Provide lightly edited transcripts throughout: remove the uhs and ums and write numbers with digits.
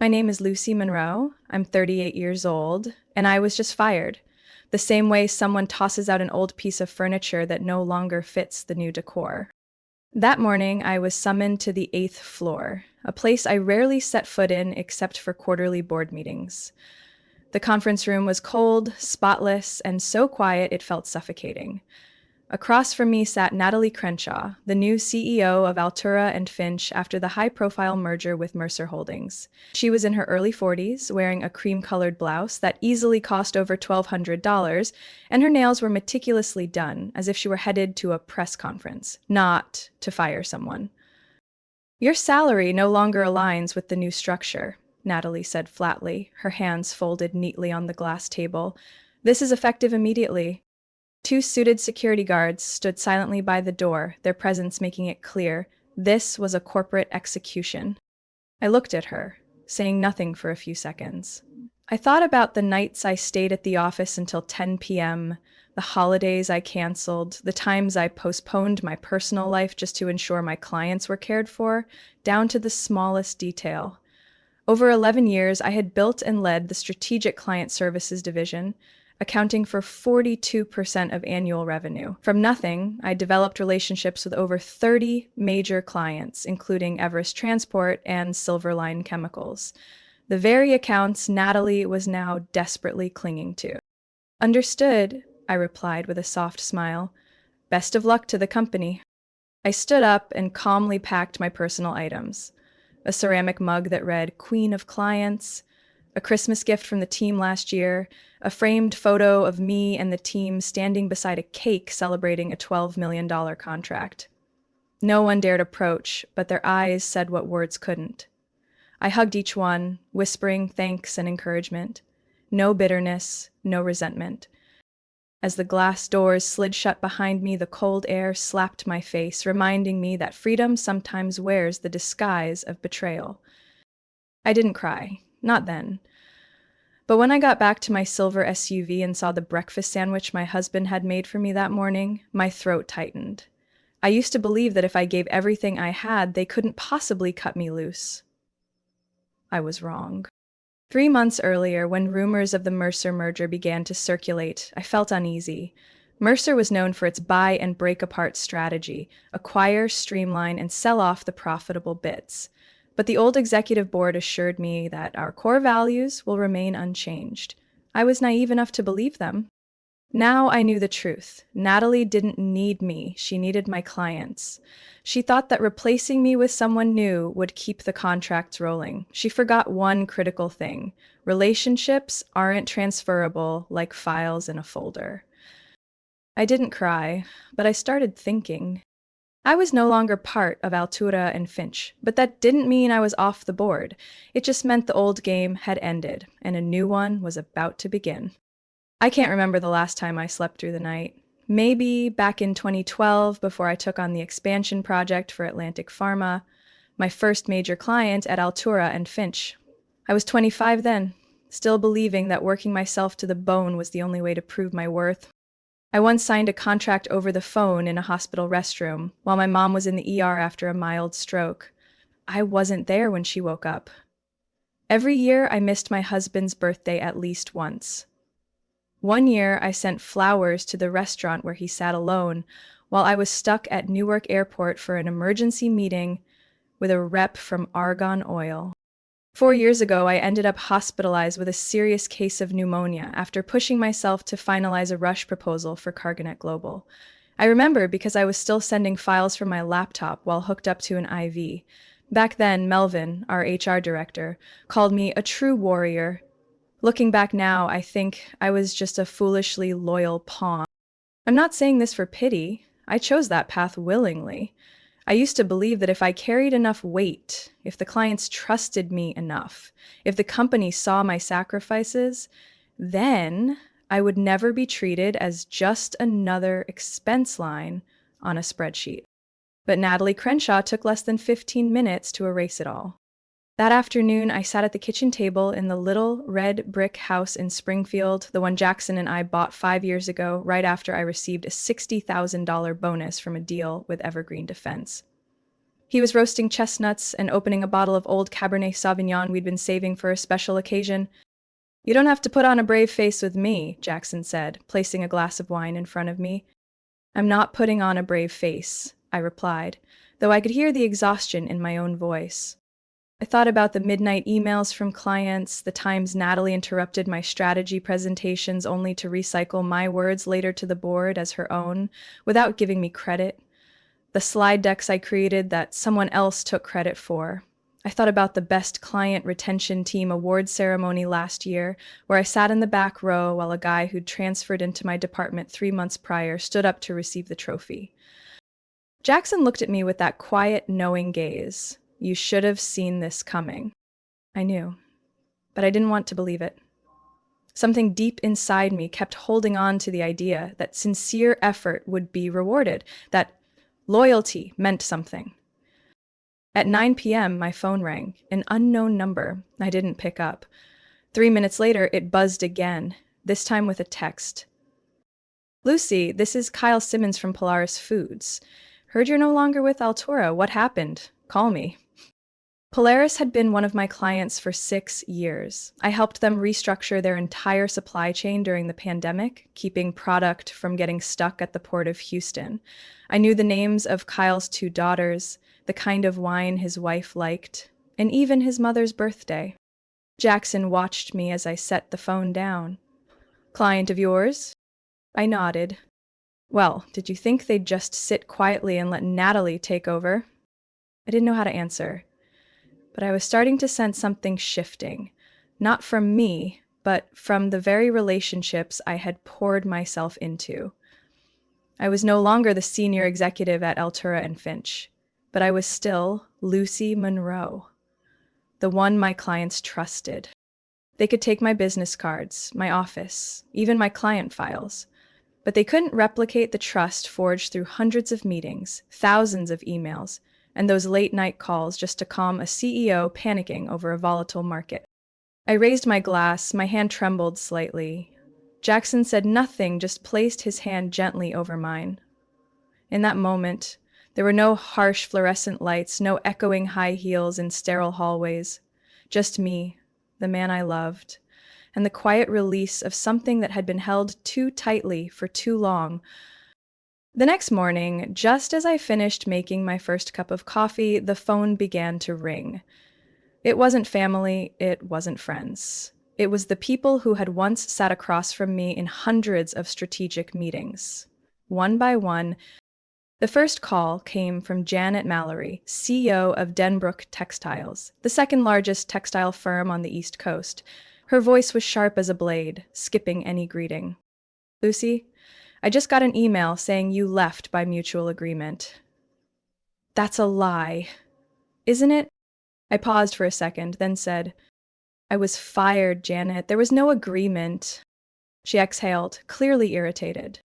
My name is Lucy Monroe. I'm 38 years old, and I was just fired. The same way someone tosses out an old piece of furniture that no longer fits the new decor. That morning, I was summoned to the 8th floor, a place I rarely set foot in except for quarterly board meetings. The conference room was cold, spotless, and so quiet it felt suffocating. Across from me sat Natalie Crenshaw, the new CEO of Altura and Finch after the high-profile merger with Mercer Holdings. She was in her early 40s, wearing a cream-colored blouse that easily cost over $1,200, and her nails were meticulously done, as if she were headed to a press conference, not to fire someone. "Your salary no longer aligns with the new structure," Natalie said flatly, her hands folded neatly on the glass table. "This is effective immediately." Two suited security guards stood silently by the door, their presence making it clear this was a corporate execution. I looked at her, saying nothing for a few seconds. I thought about the nights I stayed at the office until 10 p.m., the holidays I canceled, the times I postponed my personal life just to ensure my clients were cared for, down to the smallest detail. Over 11 years, I had built and led the Strategic Client Services division, accounting for 42% of annual revenue. From nothing, I developed relationships with over 30 major clients, including Everest Transport and Silverline Chemicals, the very accounts Natalie was now desperately clinging to. "Understood," I replied with a soft smile. "Best of luck to the company." I stood up and calmly packed my personal items. A ceramic mug that read "Queen of Clients," a Christmas gift from the team last year, a framed photo of me and the team standing beside a cake celebrating a $12 million contract. No one dared approach, but their eyes said what words couldn't. I hugged each one, whispering thanks and encouragement. No bitterness, no resentment. As the glass doors slid shut behind me, the cold air slapped my face, reminding me that freedom sometimes wears the disguise of betrayal. I didn't cry, not then. But when I got back to my silver SUV and saw the breakfast sandwich my husband had made for me that morning, my throat tightened. I used to believe that if I gave everything I had, they couldn't possibly cut me loose. I was wrong. 3 months earlier, when rumors of the Mercer merger began to circulate, I felt uneasy. Mercer was known for its buy and break apart strategy, acquire, streamline, and sell off the profitable bits. But the old executive board assured me that our core values will remain unchanged. I was naive enough to believe them. Now I knew the truth. Natalie didn't need me, she needed my clients. She thought that replacing me with someone new would keep the contracts rolling. She forgot one critical thing. Relationships aren't transferable like files in a folder. I didn't cry, but I started thinking. I was no longer part of Altura and Finch, but that didn't mean I was off the board. It just meant the old game had ended, and a new one was about to begin. I can't remember the last time I slept through the night. Maybe back in 2012, before I took on the expansion project for Atlantic Pharma, my first major client at Altura and Finch. I was 25 then, still believing that working myself to the bone was the only way to prove my worth. I once signed a contract over the phone in a hospital restroom while my mom was in the ER after a mild stroke. I wasn't there when she woke up. Every year, I missed my husband's birthday at least once. One year, I sent flowers to the restaurant where he sat alone while I was stuck at Newark Airport for an emergency meeting with a rep from Argon Oil. 4 years ago, I ended up hospitalized with a serious case of pneumonia after pushing myself to finalize a rush proposal for Cargonet Global. I remember because I was still sending files from my laptop while hooked up to an IV. Back then, Melvin, our HR director, called me a true warrior. Looking back now, I think I was just a foolishly loyal pawn. I'm not saying this for pity. I chose that path willingly. I used to believe that if I carried enough weight, if the clients trusted me enough, if the company saw my sacrifices, then I would never be treated as just another expense line on a spreadsheet. But Natalie Crenshaw took less than 15 minutes to erase it all. That afternoon, I sat at the kitchen table in the little red brick house in Springfield, the one Jackson and I bought 5 years ago, right after I received a $60,000 bonus from a deal with Evergreen Defense. He was roasting chestnuts and opening a bottle of old Cabernet Sauvignon we'd been saving for a special occasion. You don't have to put on a brave face with me, Jackson said, placing a glass of wine in front of me. I'm not putting on a brave face, I replied, though I could hear the exhaustion in my own voice. I thought about the midnight emails from clients, the times Natalie interrupted my strategy presentations only to recycle my words later to the board as her own, without giving me credit. The slide decks I created that someone else took credit for. I thought about the Best Client Retention Team award ceremony last year, where I sat in the back row while a guy who'd transferred into my department 3 months prior stood up to receive the trophy. Jackson looked at me with that quiet, knowing gaze. You should have seen this coming. I knew, but I didn't want to believe it. Something deep inside me kept holding on to the idea that sincere effort would be rewarded, that loyalty meant something. At 9 p.m., my phone rang, an unknown number. I didn't pick up. 3 minutes later, it buzzed again, this time with a text. Lucy, this is Kyle Simmons from Polaris Foods. Heard you're no longer with Altura. What happened? Call me. Polaris had been one of my clients for 6 years. I helped them restructure their entire supply chain during the pandemic, keeping product from getting stuck at the port of Houston. I knew the names of Kyle's 2 daughters, the kind of wine his wife liked, and even his mother's birthday. Jackson watched me as I set the phone down. Client of yours? I nodded. Well, did you think they'd just sit quietly and let Natalie take over? I didn't know how to answer, but I was starting to sense something shifting, not from me, but from the very relationships I had poured myself into. I was no longer the senior executive at Altura and Finch, but I was still Lucy Monroe, the one my clients trusted. They could take my business cards, my office, even my client files, but they couldn't replicate the trust forged through hundreds of meetings, thousands of emails, and those late-night calls just to calm a CEO panicking over a volatile market. I raised my glass, my hand trembled slightly. Jackson said nothing, just placed his hand gently over mine. In that moment, there were no harsh fluorescent lights, no echoing high heels in sterile hallways. Just me, the man I loved, and the quiet release of something that had been held too tightly for too long. The next morning, just as I finished making my first cup of coffee, the phone began to ring. It wasn't family, it wasn't friends. It was the people who had once sat across from me in hundreds of strategic meetings. One by one, the first call came from Janet Mallory, CEO of Denbrook Textiles, the second largest textile firm on the East Coast. Her voice was sharp as a blade, skipping any greeting. Lucy, I just got an email saying you left by mutual agreement. That's a lie, isn't it? I paused for a second, then said, I was fired, Janet. There was no agreement. She exhaled, clearly irritated.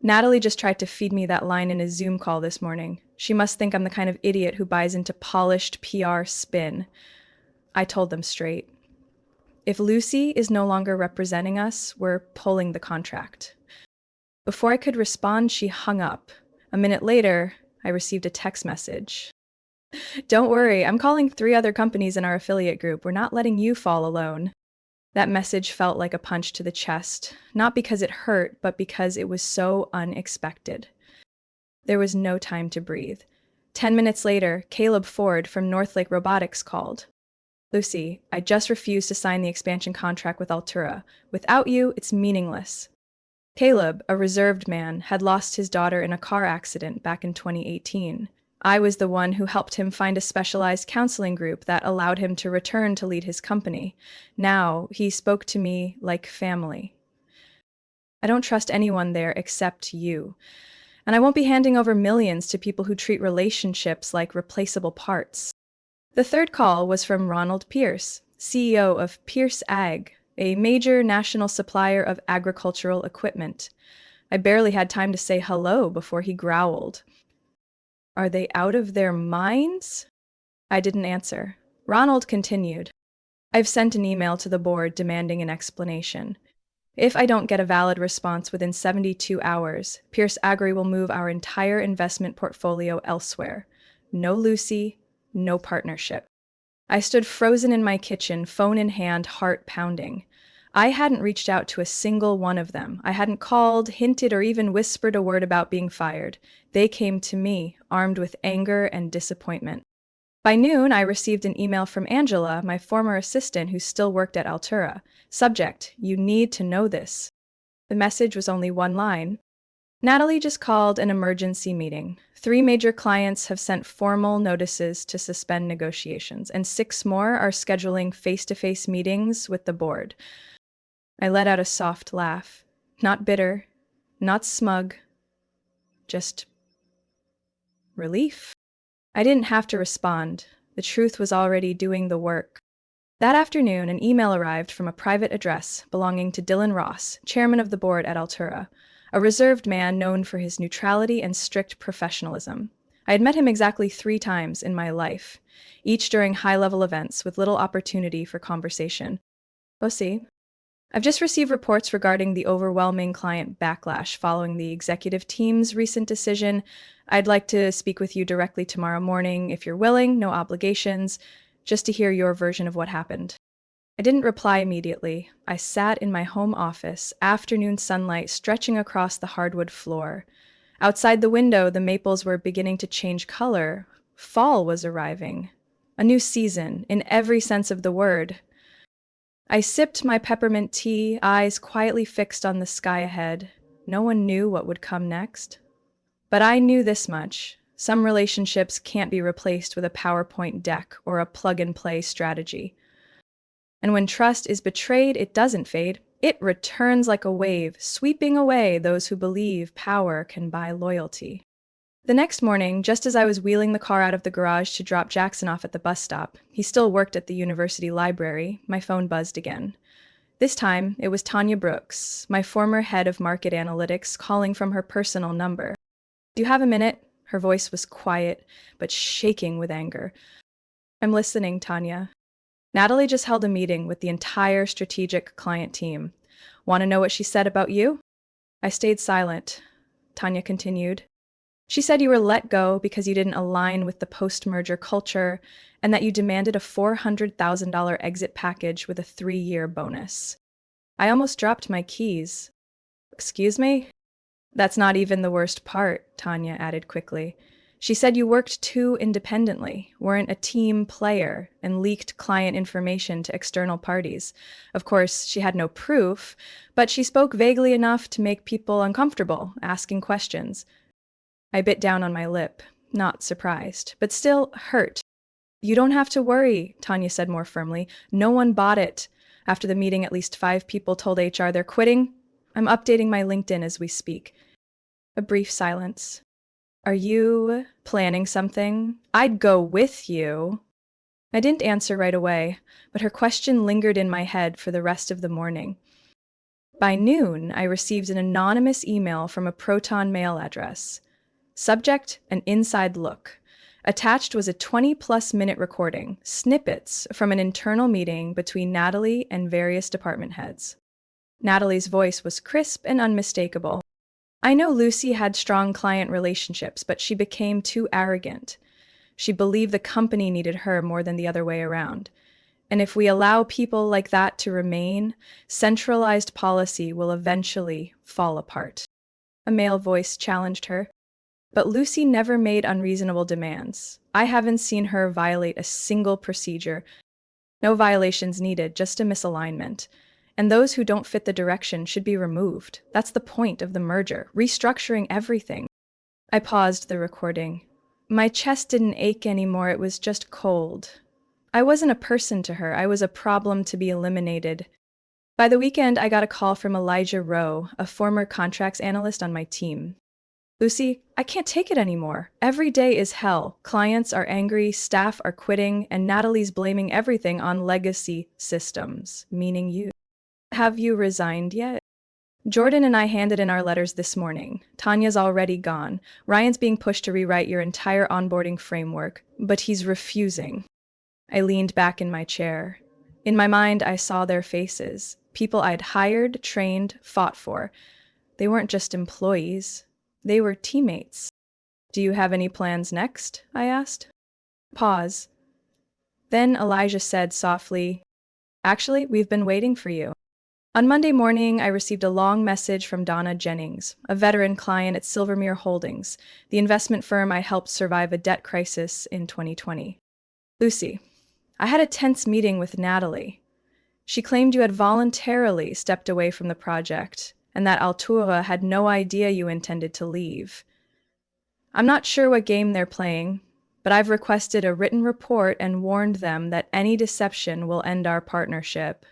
Natalie just tried to feed me that line in a Zoom call this morning. She must think I'm the kind of idiot who buys into polished PR spin. I told them straight. If Lucy is no longer representing us, we're pulling the contract. Before I could respond, she hung up. A minute later, I received a text message. Don't worry, I'm calling 3 other companies in our affiliate group. We're not letting you fall alone. That message felt like a punch to the chest, not because it hurt, but because it was so unexpected. There was no time to breathe. 10 minutes later, Caleb Ford from Northlake Robotics called. Lucy, I just refused to sign the expansion contract with Altura. Without you, it's meaningless. Caleb, a reserved man, had lost his daughter in a car accident back in 2018. I was the one who helped him find a specialized counseling group that allowed him to return to lead his company. Now, he spoke to me like family. I don't trust anyone there except you. And I won't be handing over millions to people who treat relationships like replaceable parts. The third call was from Ronald Pierce, CEO of Pierce Ag, a major national supplier of agricultural equipment. I barely had time to say hello before he growled. Are they out of their minds? I didn't answer. Ronald continued. I've sent an email to the board demanding an explanation. If I don't get a valid response within 72 hours, Pierce Agri will move our entire investment portfolio elsewhere. No Lucy, no partnership. I stood frozen in my kitchen, phone in hand, heart pounding. I hadn't reached out to a single one of them. I hadn't called, hinted, or even whispered a word about being fired. They came to me, armed with anger and disappointment. By noon, I received an email from Angela, my former assistant who still worked at Altura. Subject: you need to know this. The message was only one line. Natalie just called an emergency meeting. 3 major clients have sent formal notices to suspend negotiations, and 6 more are scheduling face-to-face meetings with the board. I let out a soft laugh. Not bitter, not smug, just relief. I didn't have to respond. The truth was already doing the work. That afternoon, an email arrived from a private address belonging to Dylan Ross, chairman of the board at Altura, a reserved man known for his neutrality and strict professionalism. I had met him exactly 3 times in my life, each during high-level events with little opportunity for conversation. Bossy, I've just received reports regarding the overwhelming client backlash following the executive team's recent decision. I'd like to speak with you directly tomorrow morning if you're willing, no obligations, just to hear your version of what happened. I didn't reply immediately. I sat in my home office, afternoon sunlight stretching across the hardwood floor. Outside the window, the maples were beginning to change color. Fall was arriving. A new season, in every sense of the word. I sipped my peppermint tea, eyes quietly fixed on the sky ahead. No one knew what would come next. But I knew this much. Some relationships can't be replaced with a PowerPoint deck or a plug-and-play strategy. And when trust is betrayed, it doesn't fade. It returns like a wave, sweeping away those who believe power can buy loyalty. The next morning, just as I was wheeling the car out of the garage to drop Jackson off at the bus stop, he still worked at the university library, my phone buzzed again. This time, it was Tanya Brooks, my former head of market analytics, calling from her personal number. Do you have a minute? Her voice was quiet, but shaking with anger. I'm listening, Tanya. Natalie just held a meeting with the entire strategic client team. Want to know what she said about you? I stayed silent. Tanya continued. She said you were let go because you didn't align with the post-merger culture and that you demanded a $400,000 exit package with a 3-year bonus. I almost dropped my keys. Excuse me? That's not even the worst part, Tanya added quickly. She said you worked too independently, weren't a team player, and leaked client information to external parties. Of course, she had no proof, but she spoke vaguely enough to make people uncomfortable, asking questions. I bit down on my lip, not surprised, but still hurt. You don't have to worry, Tanya said more firmly. No one bought it. After the meeting, at least 5 people told HR they're quitting. I'm updating my LinkedIn as we speak. A brief silence. Are you planning something? I'd go with you. I didn't answer right away, but her question lingered in my head for the rest of the morning. By noon, I received an anonymous email from a Proton mail address. Subject: an inside look. Attached was a 20-plus minute recording, snippets from an internal meeting between Natalie and various department heads. Natalie's voice was crisp and unmistakable. I know Lucy had strong client relationships, but she became too arrogant. She believed the company needed her more than the other way around. And if we allow people like that to remain, centralized policy will eventually fall apart. A male voice challenged her. But Lucy never made unreasonable demands. I haven't seen her violate a single procedure. No violations needed, just a misalignment. And those who don't fit the direction should be removed. That's the point of the merger, restructuring everything. I paused the recording. My chest didn't ache anymore, it was just cold. I wasn't a person to her, I was a problem to be eliminated. By the weekend, I got a call from Elijah Rowe, a former contracts analyst on my team. Lucy, I can't take it anymore. Every day is hell. Clients are angry, staff are quitting, and Natalie's blaming everything on legacy systems, meaning you. Have you resigned yet? Jordan and I handed in our letters this morning. Tanya's already gone. Ryan's being pushed to rewrite your entire onboarding framework, but he's refusing. I leaned back in my chair. In my mind, I saw their faces. People I'd hired, trained, fought for. They weren't just employees. They were teammates. Do you have any plans next? I asked. Pause. Then Elijah said softly, Actually, we've been waiting for you. On Monday morning, I received a long message from Donna Jennings, a veteran client at Silvermere Holdings, the investment firm I helped survive a debt crisis in 2020. Lucy, I had a tense meeting with Natalie. She claimed you had voluntarily stepped away from the project and that Altura had no idea you intended to leave. I'm not sure what game they're playing, but I've requested a written report and warned them that any deception will end our partnership.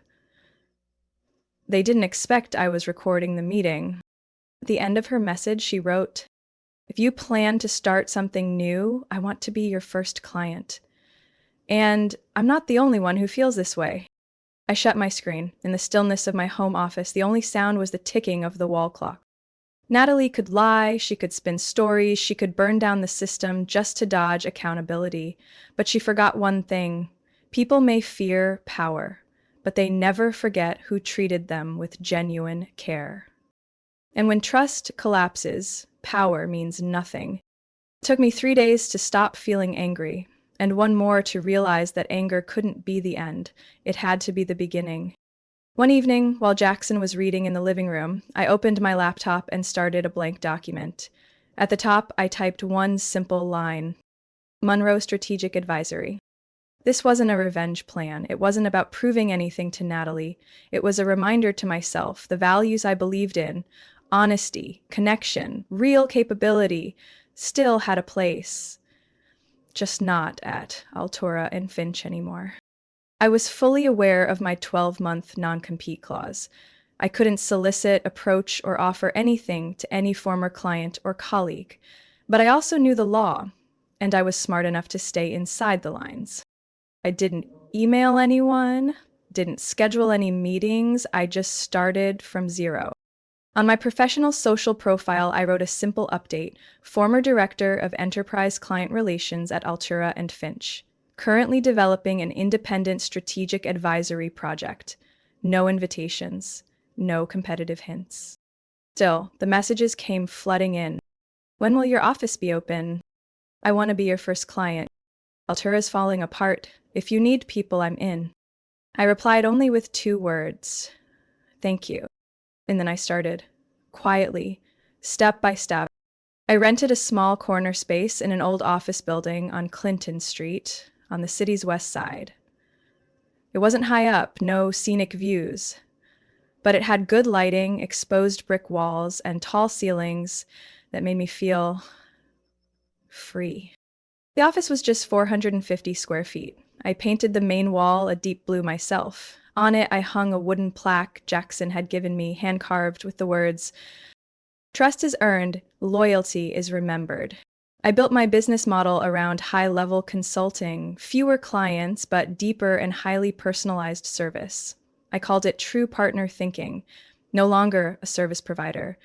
They didn't expect I was recording the meeting. At the end of her message, she wrote, If you plan to start something new, I want to be your first client. And I'm not the only one who feels this way. I shut my screen. In the stillness of my home office, the only sound was the ticking of the wall clock. Natalie could lie, she could spin stories, she could burn down the system just to dodge accountability. But she forgot one thing. People may fear power, but they never forget who treated them with genuine care. And when trust collapses, power means nothing. It took me 3 days to stop feeling angry, and one more to realize that anger couldn't be the end. It had to be the beginning. One evening, while Jackson was reading in the living room, I opened my laptop and started a blank document. At the top, I typed one simple line, Monroe Strategic Advisory. This wasn't a revenge plan. It wasn't about proving anything to Natalie. It was a reminder to myself, the values I believed in, honesty, connection, real capability, still had a place. Just not at Altura and Finch anymore. I was fully aware of my 12-month non-compete clause. I couldn't solicit, approach, or offer anything to any former client or colleague. But I also knew the law, and I was smart enough to stay inside the lines. I didn't email anyone, didn't schedule any meetings, I just started from zero. On my professional social profile, I wrote a simple update, former Director of Enterprise Client Relations at Altura and Finch. Currently developing an independent strategic advisory project. No invitations, no competitive hints. Still, the messages came flooding in. When will your office be open? I want to be your first client. Altura's falling apart. If you need people, I'm in. I replied only with 2 words. Thank you. And then I started, quietly, step by step. I rented a small corner space in an old office building on Clinton Street, on the city's west side. It wasn't high up, no scenic views, but it had good lighting, exposed brick walls, and tall ceilings that made me feel free. The office was just 450 square feet. I painted the main wall a deep blue myself. On it, I hung a wooden plaque Jackson had given me, hand-carved with the words, Trust is earned, loyalty is remembered. I built my business model around high-level consulting, fewer clients, but deeper and highly personalized service. I called it true partner thinking, no longer a service provider.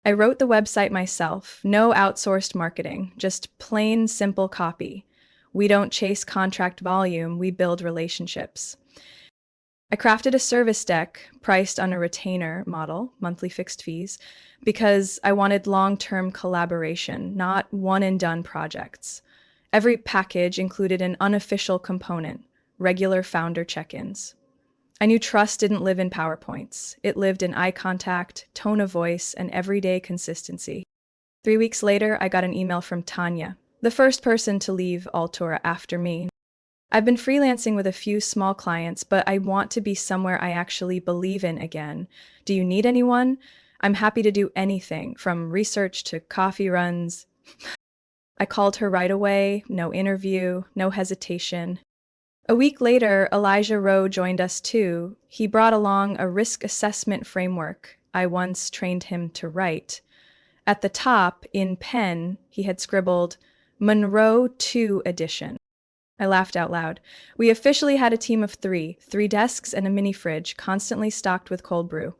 I wrote the website myself, no outsourced marketing, just plain, simple copy. We don't chase contract volume, we build relationships. I crafted a service deck priced on a retainer model, monthly fixed fees, because I wanted long-term collaboration, not one-and-done projects. Every package included an unofficial component, regular founder check-ins. I knew trust didn't live in PowerPoints. It lived in eye contact, tone of voice, and everyday consistency. 3 weeks later, I got an email from Tanya, the first person to leave Altura after me. I've been freelancing with a few small clients, but I want to be somewhere I actually believe in again. Do you need anyone? I'm happy to do anything, from research to coffee runs. I called her right away, no interview, no hesitation. A week later, Elijah Rowe joined us too. He brought along a risk assessment framework I once trained him to write. At the top, in pen, he had scribbled, Monroe 2 edition. I laughed out loud. We officially had a team of 3 desks and a mini fridge, constantly stocked with cold brew.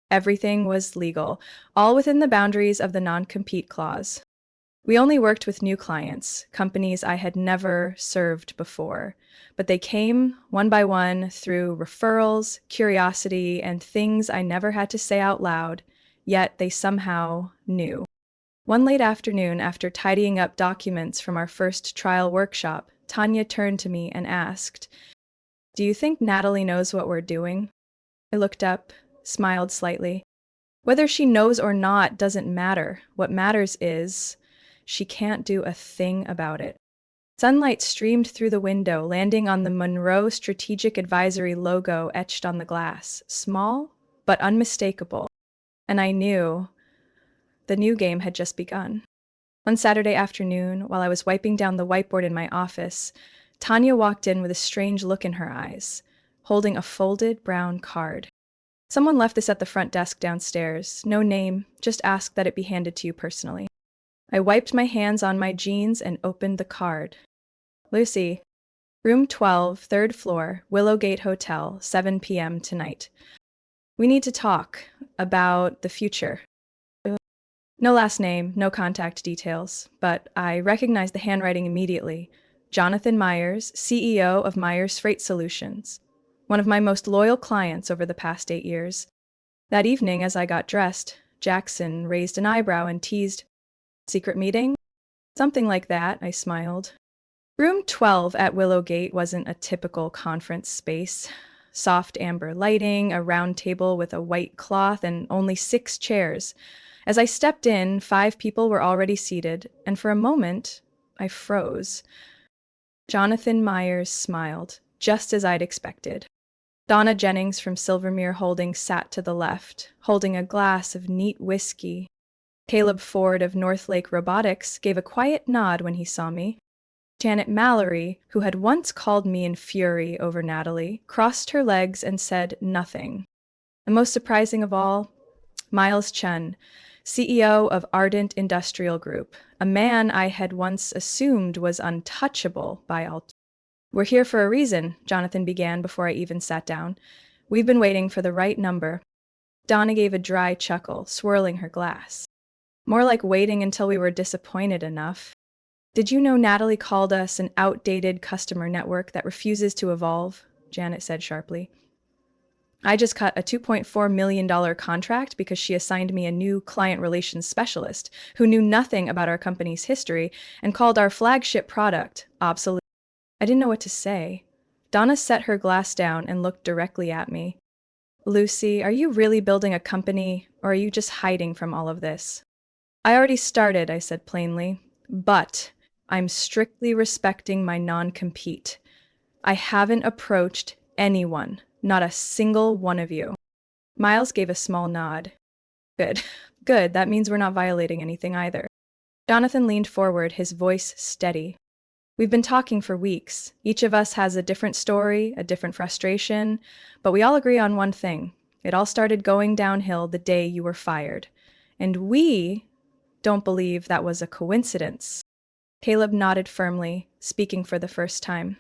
Everything was legal, all within the boundaries of the non-compete clause. We only worked with new clients, companies I had never served before, but they came one by one through referrals, curiosity, and things I never had to say out loud, yet they somehow knew. One late afternoon, after tidying up documents from our first trial workshop, Tanya turned to me and asked, "Do you think Natalie knows what we're doing?" I looked up, smiled slightly. Whether she knows or not doesn't matter. What matters is she can't do a thing about it. Sunlight streamed through the window, landing on the Monroe Strategic Advisory logo etched on the glass, small but unmistakable. And I knew the new game had just begun. One Saturday afternoon, while I was wiping down the whiteboard in my office, Tanya walked in with a strange look in her eyes, holding a folded brown card. "Someone left this at the front desk downstairs. No name, just asked that it be handed to you personally." I wiped my hands on my jeans and opened the card. "Lucy, room 12, third floor, Willowgate Hotel, 7 p.m. tonight. We need to talk about the future." No last name, no contact details, but I recognized the handwriting immediately. Jonathan Myers, CEO of Myers Freight Solutions, one of my most loyal clients over the past 8 years. That evening, as I got dressed, Jackson raised an eyebrow and teased, "Secret meeting?" "Something like that," I smiled. Room 12 at Willowgate wasn't a typical conference space. Soft amber lighting, a round table with a white cloth, and only 6 chairs. As I stepped in, 5 people were already seated, and for a moment, I froze. Jonathan Myers smiled, just as I'd expected. Donna Jennings from Silvermere Holdings sat to the left, holding a glass of neat whiskey. Caleb Ford of Northlake Robotics gave a quiet nod when he saw me. Janet Mallory, who had once called me in fury over Natalie, crossed her legs and said nothing. And most surprising of all, Miles Chen, CEO of Ardent Industrial Group, a man I had once assumed was untouchable by all. "We're here for a reason," Jonathan began before I even sat down. "We've been waiting for the right number." Donna gave a dry chuckle, swirling her glass. "More like waiting until we were disappointed enough." "Did you know Natalie called us an outdated customer network that refuses to evolve?" Janet said sharply. "I just cut a $2.4 million contract because she assigned me a new client relations specialist who knew nothing about our company's history and called our flagship product obsolete." I didn't know what to say. Donna set her glass down and looked directly at me. "Lucy, are you really building a company, or are you just hiding from all of this?" "I already started," I said plainly, "but I'm strictly respecting my non-compete. I haven't approached anyone, not a single one of you." Miles gave a small nod. "Good, good, that means we're not violating anything either." Jonathan leaned forward, his voice steady. "We've been talking for weeks. Each of us has a different story, a different frustration, but we all agree on one thing. It all started going downhill the day you were fired. And we don't believe that was a coincidence." Caleb nodded firmly, speaking for the first time.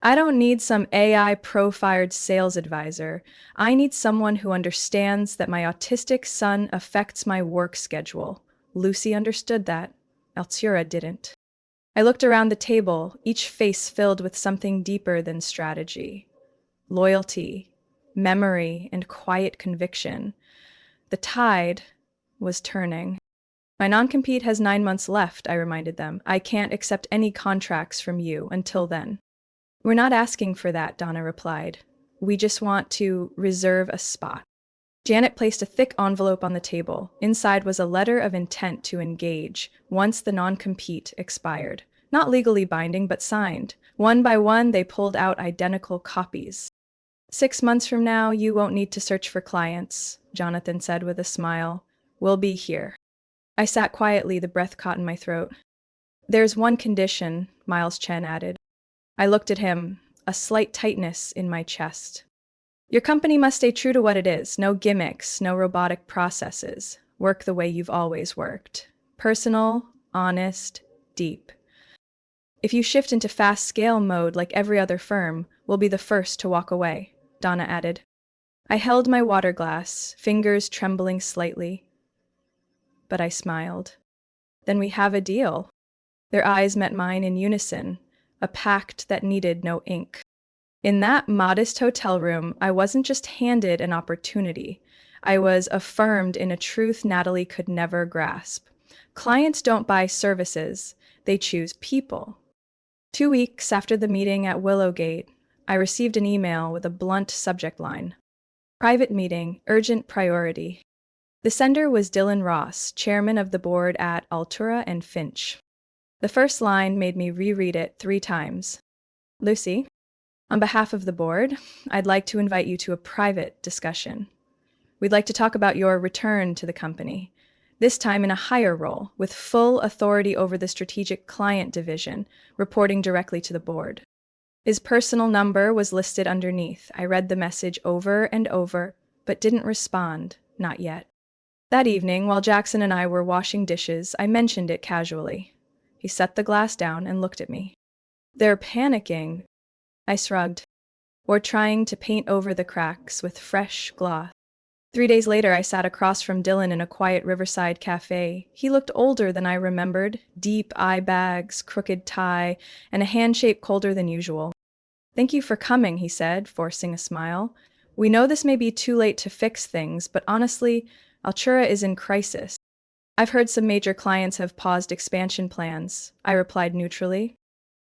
"I don't need some AI profiled sales advisor. I need someone who understands that my autistic son affects my work schedule. Lucy understood that. Altura didn't." I looked around the table, each face filled with something deeper than strategy. Loyalty, memory, and quiet conviction. The tide was turning. "My non-compete has 9 months left," I reminded them. "I can't accept any contracts from you until then." "We're not asking for that," Donna replied. "We just want to reserve a spot." Janet placed a thick envelope on the table. Inside was a letter of intent to engage once the non-compete expired. Not legally binding, but signed. One by one, they pulled out identical copies. "6 months from now, you won't need to search for clients," Jonathan said with a smile. "We'll be here." I sat quietly, the breath caught in my throat. "There's one condition," Miles Chen added. I looked at him, a slight tightness in my chest. "Your company must stay true to what it is. No gimmicks, no robotic processes. Work the way you've always worked. Personal, honest, deep. If you shift into fast scale mode like every other firm, we'll be the first to walk away," Donna added. I held my water glass, fingers trembling slightly, but I smiled. "Then we have a deal." Their eyes met mine in unison, a pact that needed no ink. In that modest hotel room, I wasn't just handed an opportunity. I was affirmed in a truth Natalie could never grasp. Clients don't buy services, they choose people. 2 weeks after the meeting at Willowgate, I received an email with a blunt subject line. Private meeting, urgent priority. The sender was Dylan Ross, chairman of the board at Altura and Finch. The first line made me reread it 3 times. Lucy, on behalf of the board, I'd like to invite you to a private discussion. We'd like to talk about your return to the company, this time in a higher role, with full authority over the strategic client division, reporting directly to the board. His personal number was listed underneath. I read the message over and over, but didn't respond, not yet. That evening, while Jackson and I were washing dishes, I mentioned it casually. He set the glass down and looked at me. They're panicking, I shrugged, or trying to paint over the cracks with fresh gloss. 3 days later, I sat across from Dylan in a quiet riverside cafe. He looked older than I remembered, deep eye bags, crooked tie, and a handshake colder than usual. Thank you for coming, he said, forcing a smile. We know this may be too late to fix things, but honestly, Altura is in crisis. I've heard some major clients have paused expansion plans, I replied neutrally.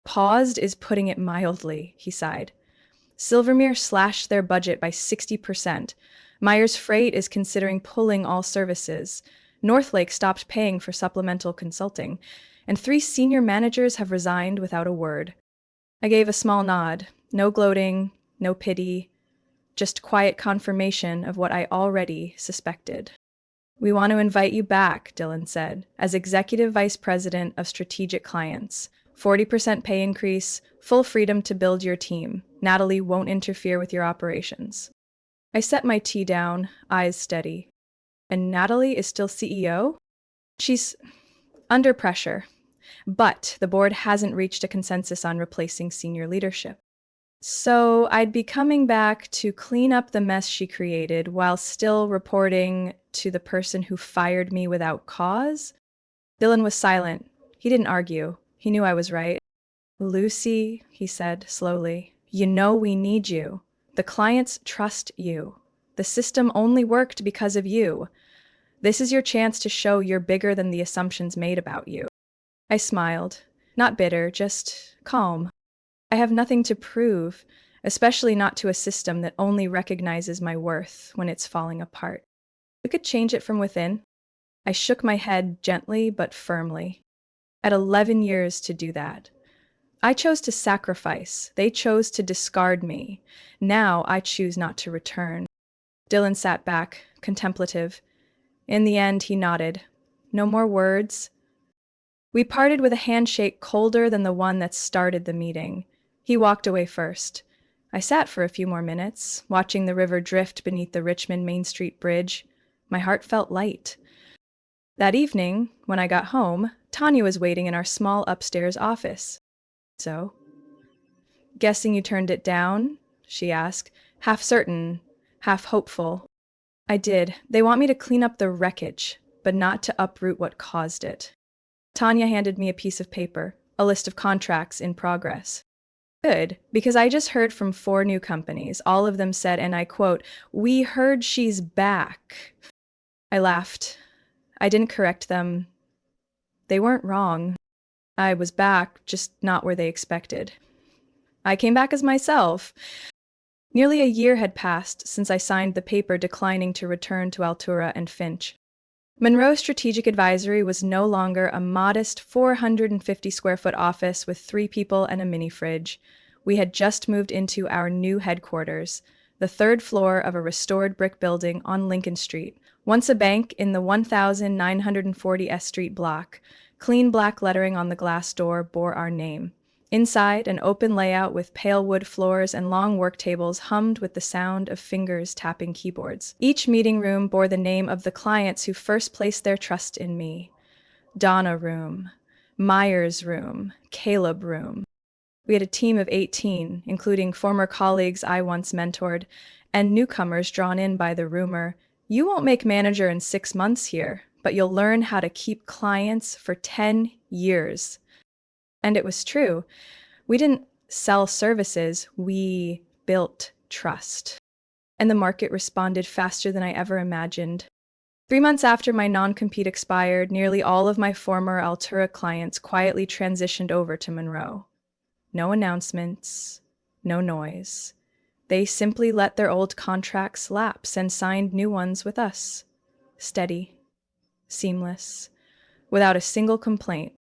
Paused is putting it mildly, he sighed. Silvermere slashed their budget by 60%. Myers Freight is considering pulling all services. Northlake stopped paying for supplemental consulting. And 3 senior managers have resigned without a word. I gave a small nod. No gloating, no pity, just quiet confirmation of what I already suspected. We want to invite you back, Dylan said, as Executive Vice President of Strategic Clients. 40% pay increase, full freedom to build your team. Natalie won't interfere with your operations. I set my tea down, eyes steady. And Natalie is still CEO? She's under pressure. But the board hasn't reached a consensus on replacing senior leadership. So I'd be coming back to clean up the mess she created while still reporting to the person who fired me without cause? Dylan was silent. He didn't argue. He knew I was right. Lucy, he said slowly, you know we need you. The clients trust you. The system only worked because of you. This is your chance to show you're bigger than the assumptions made about you. I smiled. Not bitter, just calm. I have nothing to prove, especially not to a system that only recognizes my worth when it's falling apart. We could change it from within. I shook my head gently but firmly. At 11 years to do that. I chose to sacrifice. They chose to discard me. Now I choose not to return. Dylan sat back, contemplative. In the end, he nodded. No more words. We parted with a handshake colder than the one that started the meeting. He walked away first. I sat for a few more minutes, watching the river drift beneath the Richmond Main Street Bridge. My heart felt light. That evening, when I got home, Tanya was waiting in our small upstairs office. So? Guessing you turned it down? She asked, half certain, half hopeful. I did. They want me to clean up the wreckage, but not to uproot what caused it. Tanya handed me a piece of paper, a list of contracts in progress. Good, because I just heard from 4 new companies. All of them said, and I quote, "We heard she's back." I laughed. I didn't correct them. They weren't wrong. I was back, just not where they expected. I came back as myself. Nearly a year had passed since I signed the paper declining to return to Altura and Finch. Monroe Strategic Advisory was no longer a modest 450-square-foot office with 3 people and a mini-fridge. We had just moved into our new headquarters, the 3rd floor of a restored brick building on Lincoln Street, once a bank in the 1940 S Street block. Clean black lettering on the glass door bore our name. Inside, an open layout with pale wood floors and long work tables hummed with the sound of fingers tapping keyboards. Each meeting room bore the name of the clients who first placed their trust in me. Donna Room, Myers Room, Caleb Room. We had a team of 18, including former colleagues I once mentored, and newcomers drawn in by the rumor, "You won't make manager in 6 months here, but you'll learn how to keep clients for 10 years. And it was true. We didn't sell services, we built trust. And the market responded faster than I ever imagined. 3 months after my non-compete expired, nearly all of my former Altura clients quietly transitioned over to Monroe. No announcements, no noise. They simply let their old contracts lapse and signed new ones with us. Steady, seamless, without a single complaint.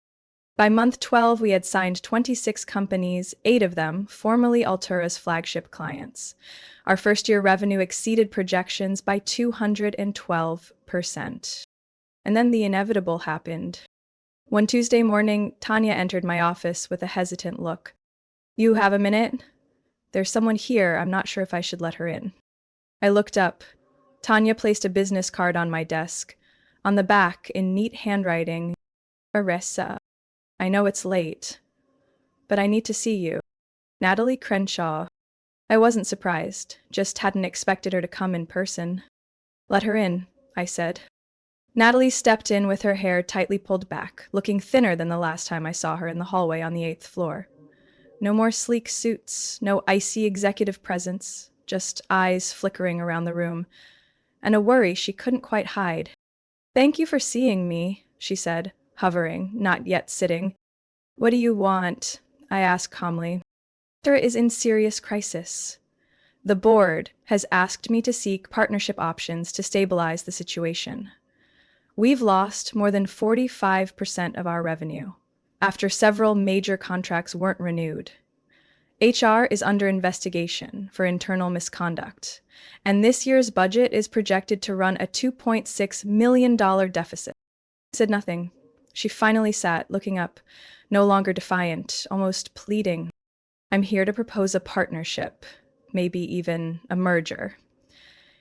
By month 12, we had signed 26 companies, 8 of them formerly Altura's flagship clients. Our first-year revenue exceeded projections by 212%. And then the inevitable happened. One Tuesday morning, Tanya entered my office with a hesitant look. "You have a minute? There's someone here. I'm not sure if I should let her in." I looked up. Tanya placed a business card on my desk. On the back, in neat handwriting, "Aressa. I know it's late, but I need to see you. Natalie Crenshaw." I wasn't surprised, just hadn't expected her to come in person. "Let her in," I said. Natalie stepped in with her hair tightly pulled back, looking thinner than the last time I saw her in the hallway on the 8th floor. No more sleek suits, no icy executive presence, just eyes flickering around the room, and a worry she couldn't quite hide. "Thank you for seeing me," she said, hovering, not yet sitting. "What do you want?" I asked calmly. "There is in serious crisis. The board has asked me to seek partnership options to stabilize the situation. We've lost more than 45% of our revenue after several major contracts weren't renewed. HR is under investigation for internal misconduct, and this year's budget is projected to run a $2.6 million deficit." I said nothing. She finally sat, looking up, no longer defiant, almost pleading. "I'm here to propose a partnership, maybe even a merger.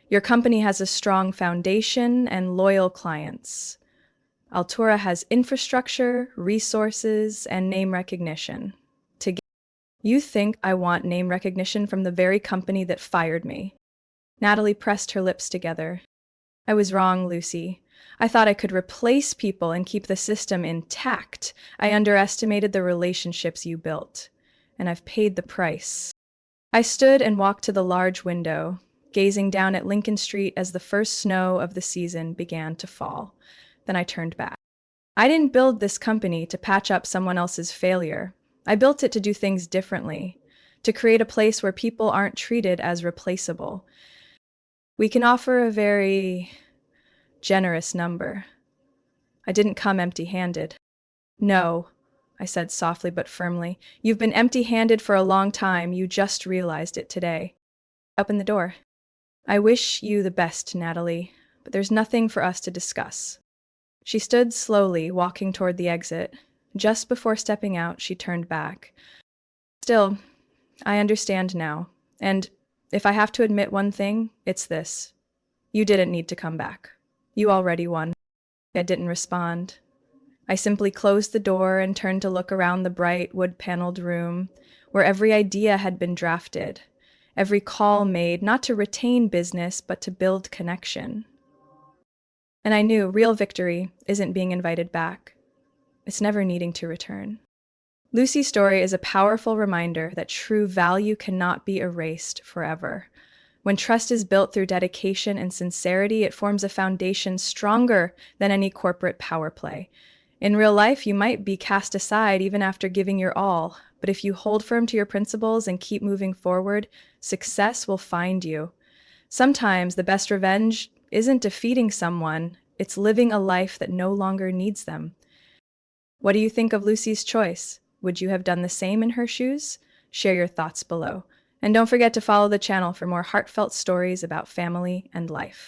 Your company has a strong foundation and loyal clients. Altura has infrastructure, resources, and name recognition. You think I want name recognition from the very company that fired me?" Natalie pressed her lips together. "I was wrong, Lucy. I thought I could replace people and keep the system intact. I underestimated the relationships you built, and I've paid the price." I stood and walked to the large window, gazing down at Lincoln Street as the first snow of the season began to fall. Then I turned back. I didn't build this company to patch up someone else's failure. I built it to do things differently, to create a place where people aren't treated as replaceable. We can offer a very generous number. I didn't come empty-handed. "No," I said softly but firmly. "You've been empty-handed for a long time. You just realized it today." Open the door. "I wish you the best, Natalie, but there's nothing for us to discuss." She stood slowly, walking toward the exit. Just before stepping out, she turned back. "Still, I understand now. And if I have to admit one thing, it's this. You didn't need to come back. You already won." I didn't respond. I simply closed the door and turned to look around the bright, wood-paneled room, where every idea had been drafted, every call made, not to retain business, but to build connection. And I knew real victory isn't being invited back. It's never needing to return. Lucy's story is a powerful reminder that true value cannot be erased forever. When trust is built through dedication and sincerity, it forms a foundation stronger than any corporate power play. In real life, you might be cast aside even after giving your all, but if you hold firm to your principles and keep moving forward, success will find you. Sometimes the best revenge isn't defeating someone, it's living a life that no longer needs them. What do you think of Lucy's choice? Would you have done the same in her shoes? Share your thoughts below. And don't forget to follow the channel for more heartfelt stories about family and life.